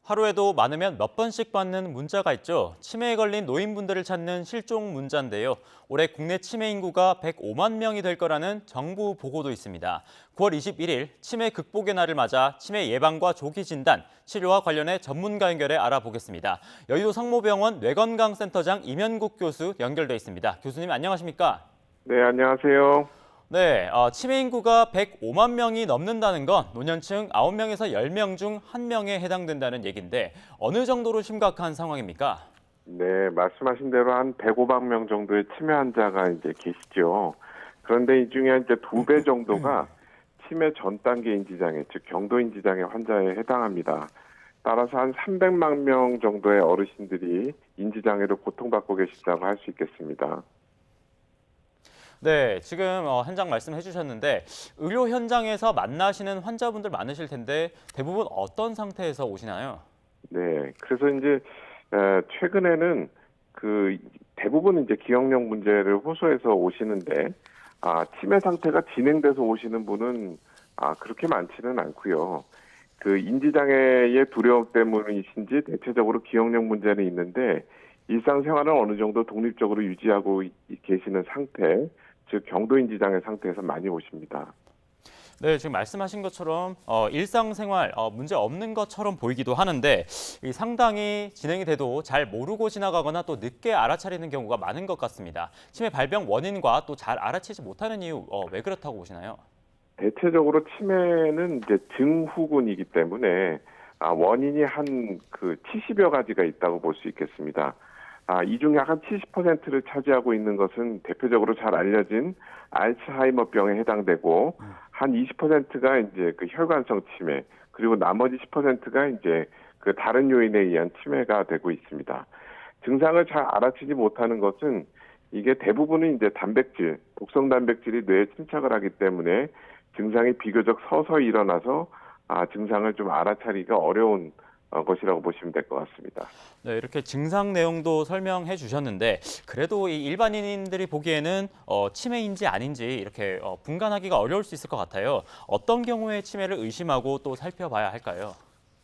하루에도 많으면 몇 번씩 받는 문자가 있죠. 치매에 걸린 노인분들을 찾는 실종 문자인데요. 올해 국내 치매 인구가 105만 명이 될 거라는 정부 보고도 있습니다. 9월 21일 치매 극복의 날을 맞아 치매 예방과 조기 진단, 치료와 관련해 전문가 연결해 알아보겠습니다. 여의도 성모병원 뇌건강센터장 이면국 교수 연결돼 있습니다. 교수님 안녕하십니까? 네, 안녕하세요. 네, 치매 인구가 105만 명이 넘는다는 건 노년층 9명에서 10명 중 1명에 해당된다는 얘기인데 어느 정도로 심각한 상황입니까? 네, 말씀하신 대로 한 105만 명 정도의 치매 환자가 이제 계시죠. 그런데 이 중에 이제 2배 정도가 치매 전 단계 인지장애, 즉 경도 인지장애 환자에 해당합니다. 따라서 한 300만 명 정도의 어르신들이 인지장애로 고통받고 계시다고 할 수 있겠습니다. 네, 지금 현장 말씀해 주셨는데 의료 현장에서 만나시는 환자분들 많으실 텐데 대부분 어떤 상태에서 오시나요? 네, 그래서 이제 최근에는 그 대부분 이제 기억력 문제를 호소해서 오시는데 치매 상태가 진행돼서 오시는 분은 그렇게 많지는 않고요. 그 인지장애의 두려움 때문이신지 대체적으로 기억력 문제는 있는데 일상생활은 어느 정도 독립적으로 유지하고 계시는 상태, 즉 경도인지장애 상태에서 많이 오십니다. 네, 지금 말씀하신 것처럼 일상생활 문제 없는 것처럼 보이기도 하는데 이 상당히 진행이 돼도 잘 모르고 지나가거나 또 늦게 알아차리는 경우가 많은 것 같습니다. 치매 발병 원인과 또 잘 알아채지 못하는 이유 왜 그렇다고 보시나요? 대체적으로 치매는 이제 증후군이기 때문에 원인이 한 그 70여 가지가 있다고 볼 수 있겠습니다. 이 중에 한 70%를 차지하고 있는 것은 대표적으로 잘 알려진 알츠하이머병에 해당되고 한 20%가 이제 그 혈관성 치매 그리고 나머지 10%가 이제 그 다른 요인에 의한 치매가 되고 있습니다. 증상을 잘 알아채지 못하는 것은 이게 대부분은 이제 단백질, 독성 단백질이 뇌에 침착을 하기 때문에 증상이 비교적 서서히 일어나서 증상을 좀 알아차리기가 어려운 것이라고 보시면 될 것 같습니다. 네, 이렇게 증상 내용도 설명해 주셨는데 그래도 이 일반인들이 보기에는 치매인지 아닌지 이렇게 분간하기가 어려울 수 있을 것 같아요. 어떤 경우에 치매를 의심하고 또 살펴봐야 할까요?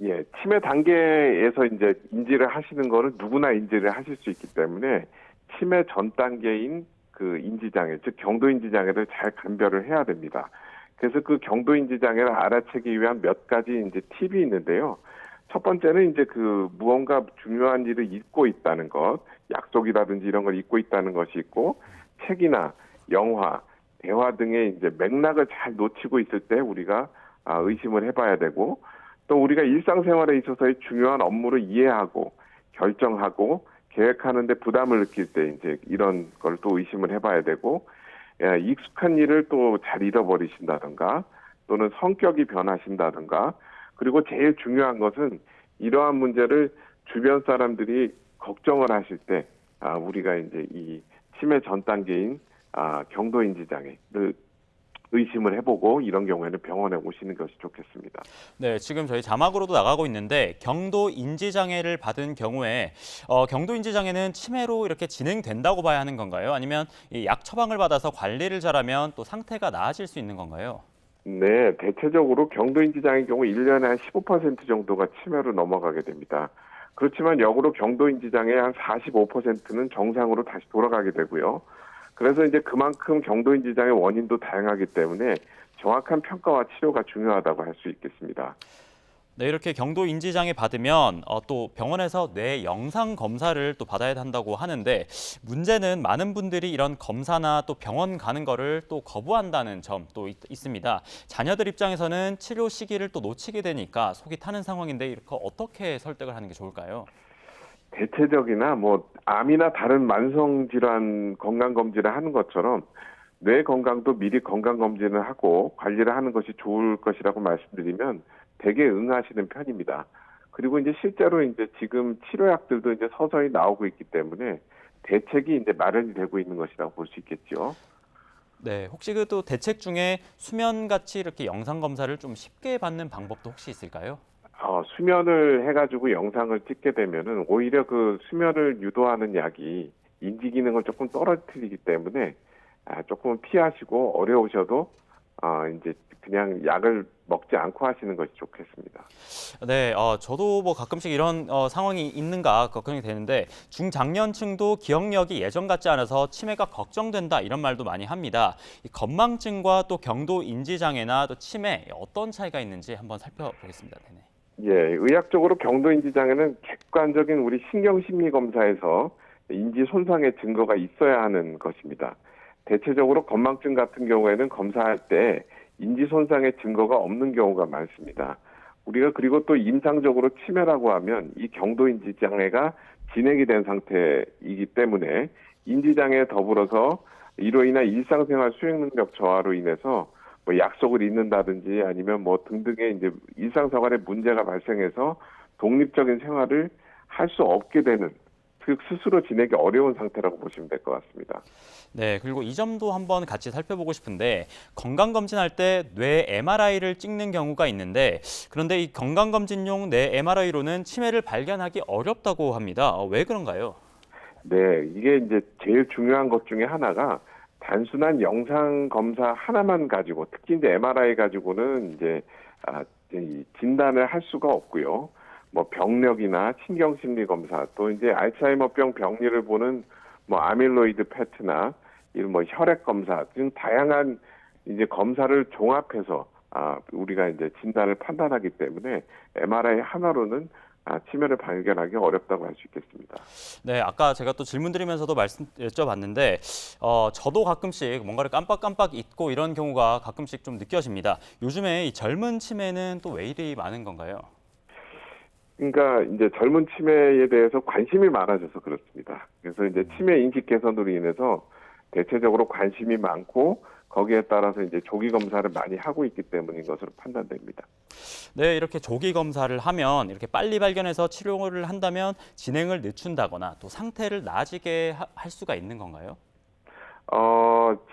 예, 치매 단계에서 이제 인지를 하시는 거는 누구나 인지를 하실 수 있기 때문에 치매 전 단계인 그 인지장애, 즉 경도인지장애를 잘 감별을 해야 됩니다. 그래서 그 경도인지장애를 알아채기 위한 몇 가지 이제 팁이 있는데요. 첫 번째는 이제 그 무언가 중요한 일을 잊고 있다는 것, 약속이라든지 이런 걸 잊고 있다는 것이 있고, 책이나 영화, 대화 등의 이제 맥락을 잘 놓치고 있을 때 우리가 의심을 해봐야 되고, 또 우리가 일상생활에 있어서의 중요한 업무를 이해하고 결정하고 계획하는데 부담을 느낄 때 이제 이런 걸 또 의심을 해봐야 되고, 익숙한 일을 또 잘 잃어버리신다든가, 또는 성격이 변하신다든가. 그리고 제일 중요한 것은 이러한 문제를 주변 사람들이 걱정을 하실 때 우리가 이제 이 치매 전 단계인 경도인지장애를 의심을 해보고 이런 경우에는 병원에 오시는 것이 좋겠습니다. 네, 지금 저희 자막으로도 나가고 있는데 경도 인지 장애를 받은 경우에 경도 인지 장애는 치매로 이렇게 진행된다고 봐야 하는 건가요? 아니면 이 약 처방을 받아서 관리를 잘하면 또 상태가 나아질 수 있는 건가요? 네, 대체적으로 경도인지장애의 경우 1년에 한 15% 정도가 치매로 넘어가게 됩니다. 그렇지만 역으로 경도인지장애 한 45%는 정상으로 다시 돌아가게 되고요. 그래서 이제 그만큼 경도인지장애 원인도 다양하기 때문에 정확한 평가와 치료가 중요하다고 할 수 있겠습니다. 네, 이렇게 경도 인지 장애 받으면 또 병원에서 뇌 영상 검사를 또 받아야 한다고 하는데 문제는 많은 분들이 이런 검사나 또 병원 가는 거를 또 거부한다는 점 또 있습니다. 자녀들 입장에서는 치료 시기를 또 놓치게 되니까 속이 타는 상황인데 이렇게 어떻게 설득을 하는 게 좋을까요? 대체적이나 뭐 암이나 다른 만성 질환 건강 검진을 하는 것처럼 뇌 건강도 미리 건강 검진을 하고 관리를 하는 것이 좋을 것이라고 말씀드리면 되게 응하시는 편입니다. 그리고 이제 실제로 이제 지금 치료약들도 이제 서서히 나오고 있기 때문에 대책이 이제 마련이 되고 있는 것이라고 볼 수 있겠죠. 네, 혹시 그 또 대책 중에 수면 같이 이렇게 영상 검사를 좀 쉽게 받는 방법도 혹시 있을까요? 수면을 해가지고 영상을 찍게 되면은 오히려 그 수면을 유도하는 약이 인지 기능을 조금 떨어뜨리기 때문에 조금 피하시고 어려우셔도 이제 그냥 약을 먹지 않고 하시는 것이 좋겠습니다. 네, 저도 뭐 가끔씩 이런 상황이 있는가 걱정이 되는데 중장년층도 기억력이 예전 같지 않아서 치매가 걱정된다 이런 말도 많이 합니다. 이 건망증과 또 경도 인지 장애나 또 치매 어떤 차이가 있는지 한번 살펴보겠습니다. 네네. 예, 의학적으로 경도인지 장애는 객관적인 우리 신경심리 검사에서 인지 손상의 증거가 있어야 하는 것입니다. 대체적으로 건망증 같은 경우에는 검사할 때 인지 손상의 증거가 없는 경우가 많습니다. 우리가 그리고 또 임상적으로 치매라고 하면 이 경도인지 장애가 진행이 된 상태이기 때문에 인지 장애에 더불어서 이로 인한 일상생활 수행 능력 저하로 인해서 뭐 약속을 잊는다든지 아니면 뭐 등등의 이제 일상생활에 문제가 발생해서 독립적인 생활을 할 수 없게 되는, 즉 스스로 지내기 어려운 상태라고 보시면 될 것 같습니다. 네, 그리고 이 점도 한번 같이 살펴보고 싶은데 건강검진할 때 뇌 MRI를 찍는 경우가 있는데 그런데 이 건강검진용 뇌 MRI로는 치매를 발견하기 어렵다고 합니다. 왜 그런가요? 네, 이게 이제 제일 중요한 것 중에 하나가 단순한 영상 검사 하나만 가지고, 특히 이제 MRI 가지고는 이제 이 진단을 할 수가 없고요. 뭐 병력이나 신경심리 검사, 또 이제 알츠하이머병 병리를 보는 뭐 아밀로이드 페트나 이런 뭐 혈액 검사 등 다양한 이제 검사를 종합해서 우리가 이제 진단을 판단하기 때문에 MRI 하나로는 치매를 발견하기 어렵다고 할 수 있겠습니다. 네, 아까 제가 또 질문 드리면서도 여쭤봤는데 저도 가끔씩 뭔가를 깜빡깜빡 잊고 이런 경우가 가끔씩 좀 느껴집니다. 요즘에 이 젊은 치매는 또 왜 이리 많은 건가요? 그러니까 이제 젊은 치매에 대해서 관심이 많아져서 그렇습니다. 그래서 이제 치매 인식 개선으로 인해서 대체적으로 관심이 많고 거기에 따라서 이제 조기 검사를 많이 하고 있기 때문인 것으로 판단됩니다. 네, 이렇게 조기 검사를 하면 이렇게 빨리 발견해서 치료를 한다면 진행을 늦춘다거나 또 상태를 나아지게 할 수가 있는 건가요?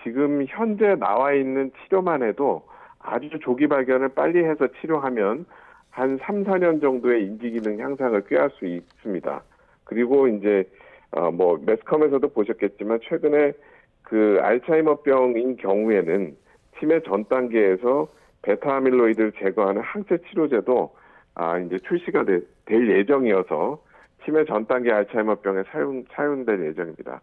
지금 현재 나와 있는 치료만 해도 아주 조기 발견을 빨리 해서 치료하면 한 3, 4년 정도의 인지 기능 향상을 꾀할 수 있습니다. 그리고 이제 뭐 매스컴에서도 보셨겠지만 최근에 그 알츠하이머병인 경우에는 치매 전 단계에서 베타 아밀로이드를 제거하는 항체 치료제도 이제 출시가 될 예정이어서 치매 전 단계 알츠하이머병에 사용될 예정입니다.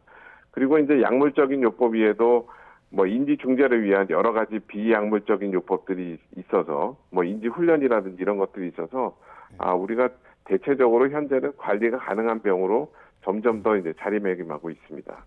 그리고 이제 약물적인 요법 외에도 뭐 인지 중재를 위한 여러 가지 비약물적인 요법들이 있어서 뭐 인지 훈련이라든지 이런 것들이 있어서 우리가 대체적으로 현재는 관리가 가능한 병으로 점점 더 이제 자리매김하고 있습니다.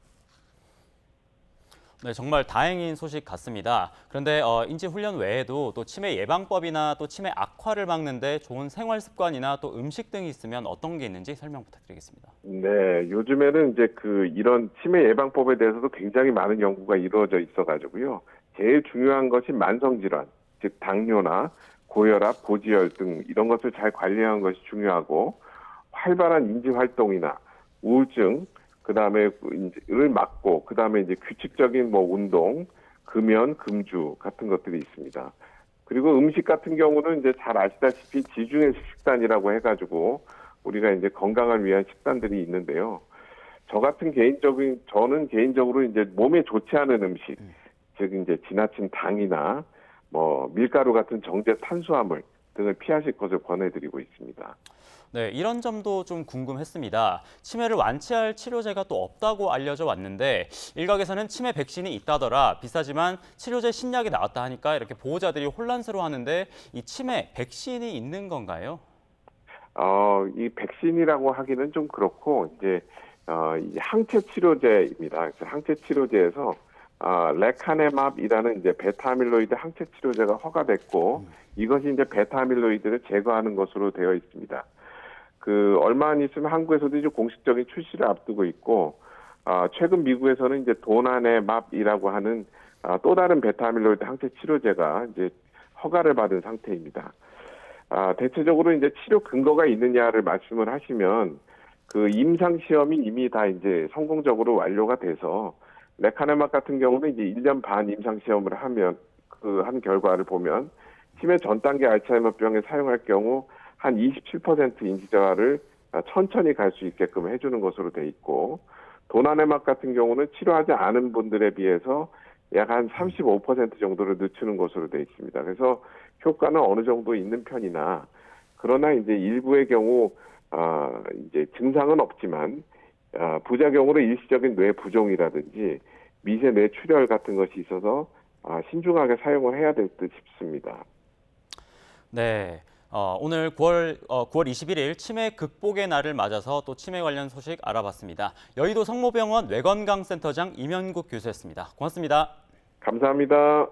네, 정말 다행인 소식 같습니다. 그런데 인지 훈련 외에도 또 치매 예방법이나 또 치매 악화를 막는데 좋은 생활 습관이나 또 음식 등이 있으면 어떤 게 있는지 설명 부탁드리겠습니다. 네, 요즘에는 이제 이런 치매 예방법에 대해서도 굉장히 많은 연구가 이루어져 있어가지고요. 제일 중요한 것이 만성질환, 즉 당뇨나 고혈압, 고지혈 등 이런 것을 잘 관리하는 것이 중요하고 활발한 인지 활동이나 우울증, 그다음에 를 막고 그다음에 이제 규칙적인 뭐 운동, 금연, 금주 같은 것들이 있습니다. 그리고 음식 같은 경우는 이제 잘 아시다시피 지중해 식단이라고 해가지고 우리가 이제 건강을 위한 식단들이 있는데요. 저는 개인적으로 이제 몸에 좋지 않은 음식, 즉 이제 지나친 당이나 뭐 밀가루 같은 정제 탄수화물 등을 피하실 것을 권해드리고 있습니다. 네, 이런 점도 좀 궁금했습니다. 치매를 완치할 치료제가 또 없다고 알려져 왔는데 일각에서는 치매 백신이 있다더라 비싸지만 치료제 신약이 나왔다 하니까 이렇게 보호자들이 혼란스러워하는데 이 치매 백신이 있는 건가요? 이 백신이라고 하기는 좀 그렇고 이제 항체 치료제입니다. 그래서 항체 치료제에서 레카네맙이라는 이제 베타 아밀로이드 항체 치료제가 허가됐고 이것이 이제 베타 아밀로이드를 제거하는 것으로 되어 있습니다. 얼마 안 있으면 한국에서도 이제 공식적인 출시를 앞두고 있고, 최근 미국에서는 이제 도나네맙이라고 하는 또 다른 베타 아밀로이드 항체 치료제가 이제 허가를 받은 상태입니다. 대체적으로 이제 치료 근거가 있느냐를 말씀을 하시면 임상 시험이 이미 다 이제 성공적으로 완료가 돼서 레카네맙 같은 경우는 이제 1년 반 임상 시험을 하면 한 결과를 보면 치매 전 단계 알츠하이머병에 사용할 경우 한 27% 인지 저하를 천천히 갈 수 있게끔 해주는 것으로 돼 있고 도나네맙 같은 경우는 치료하지 않은 분들에 비해서 약 한 35% 정도를 늦추는 것으로 되어 있습니다. 그래서 효과는 어느 정도 있는 편이나 그러나 이제 일부의 경우 이제 증상은 없지만 부작용으로 일시적인 뇌 부종이라든지 미세 뇌출혈 같은 것이 있어서 신중하게 사용을 해야 될 듯 싶습니다. 네. 오늘 9월 21일 치매 극복의 날을 맞아서 또 치매 관련 소식 알아봤습니다. 여의도 성모병원 뇌건강센터장 임현국 교수였습니다. 고맙습니다. 감사합니다.